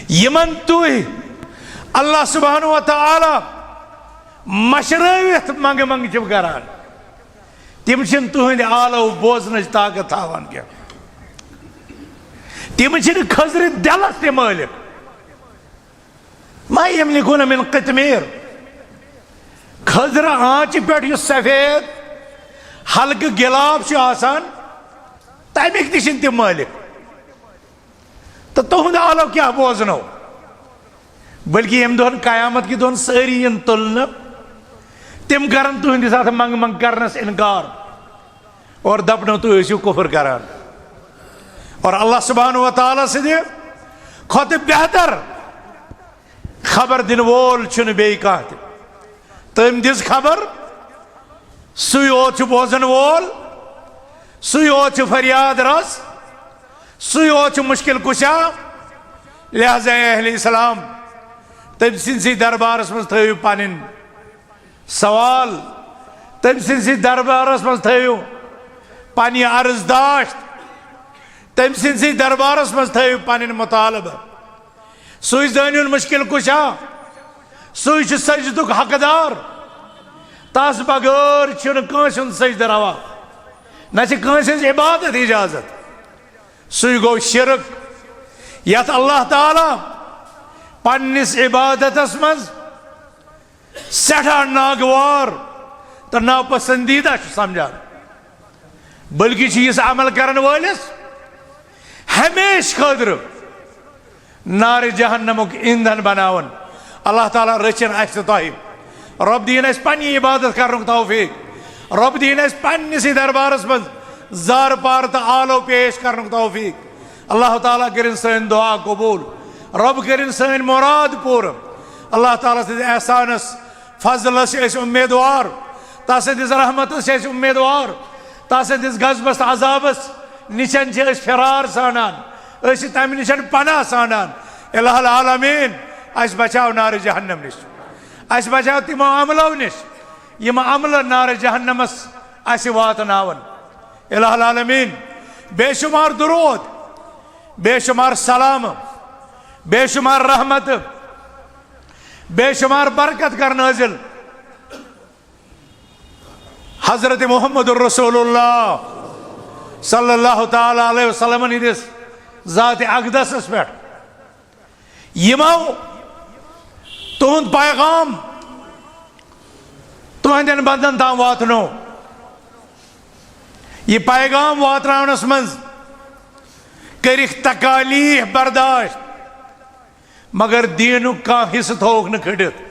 یمن تُہۍ اللہ سبحانہ و تعالی مشرٲوِتھ منگہٕ منگہٕ چھِو کران تِم چھِنہٕ تُہٕنٛدِ آلو بوزنٕچ طاقت تھاوان کینٛہہ تِم چھِنہٕ خضرِ دِلس تہِ مٲلِک ما یملکون من قطمیر خضر آنچہِ پٮ۪ٹھ یُس سفید ہلکہٕ گِلاب چھُ آسان تَمِکۍ تہِ چھِنہٕ تِم مٲلِک تہٕ تُہُنٛد آلو کیٛاہ بوزنو بلکہ ییٚمہِ دۄہن قیامت کہِ دۄہن سٲری یِن تُلنہٕ تِم کرن تُہٕنٛدِس اتھ منٛگہٕ منٛگہٕ کرنس انکار اور دپنو تُہۍ ٲسِو کُفر کران اور اللہ سبحانہ و تعالیٰ سٕنٛدِ کھۄتہٕ بہتر خبر دِنہٕ وول چھُنہٕ بیٚیہِ کانٛہہ تہِ تٔمۍ دِژ خبر سُے یوت چھُ بوزن وول سُے یوت چھُ فریاد رس سُے یوت چھُ مشکل کُشا لہذا اہل اسلام تٔمۍ سٕنٛدسٕے دربارس منٛز تھٲیِو پنٕنۍ سوال تٔمۍ سٕنٛدسٕے دربارس منٛز تھٲیِو پننہِ عرض داشت تٔمۍ سٕنٛدسٕے دربارس منٛز تھٲیِو پنٕنۍ مطالبہٕ سُے زٲنِوُن مشکل کُشا سُے چھُ سجدُک حقدار تس بغٲر چھُنہٕ کٲنٛسہِ ہُنٛد سجدٕ روا نہ چھِ کٲنٛسہِ ہٕنٛز عبادت اجازت سُے گوٚو شرک یتھ اللہ تعالیٰ پننِس عبادتس منٛز سٮ۪ٹھاہ ناگوار تہٕ ناپسندیدہ چھُ سمجھان بلکہ چھُ یِژھ عمل کرن وٲلِس ہمیشہِ خٲطرٕ نارِ جہنمُک ایندھن بناوان اللہ تعالیٰ رٔچھِن اسہِ تہٕ تۄہہِ رۄب دِیِن اسہِ پننہِ عبادت کرنُک توفیٖق رۄب دِیِن اسہِ پننِسٕے دربارس منٛز زارٕ پار تہٕ آلو پیش کرنُک توفیٖق اللہ تعالیٰ کٔرِن سٲنۍ دعا قبوٗل رۄب کٔرِن سٲنۍ مُراد پوٗرٕ اللہ تعالیٰ سٕنٛدِ احسانس فضلس چھِ أسۍ اُمیدوار تس سٕنٛدِس رحمتس چھِ أسۍ اُمیدوار تس سٕنٛدِس غضبس تہٕ عذابس نِشن چھِ أسۍ فرار ژھانڈان أسۍ چھِ تمہِ نِشن پناہ ژھانڈان الہ العالمیٖن اسہِ بچاو نارِ جہنم نِش اسہِ بچاو تِمو عملو نِش یِم عملہٕ نارِ جہنمس اسہِ واتناون الہ العالمیٖن بے شمار درود بے شمار سلامہٕ بے شمار رحمتہٕ بے شمار برکت کر نازل حضرت محمد الرسول اللہ صلی اللہ تعالی علیہ وسلم ہندس ذات اقدسس پہ یمو تہند پیغام تہندین بندن تام واتنو یہ پیغام واتناونس منز کرک تکالیف برداشت مگر دینک کانٛہہ حصہٕ تھووُکھ نہٕ کھٔڑِتھ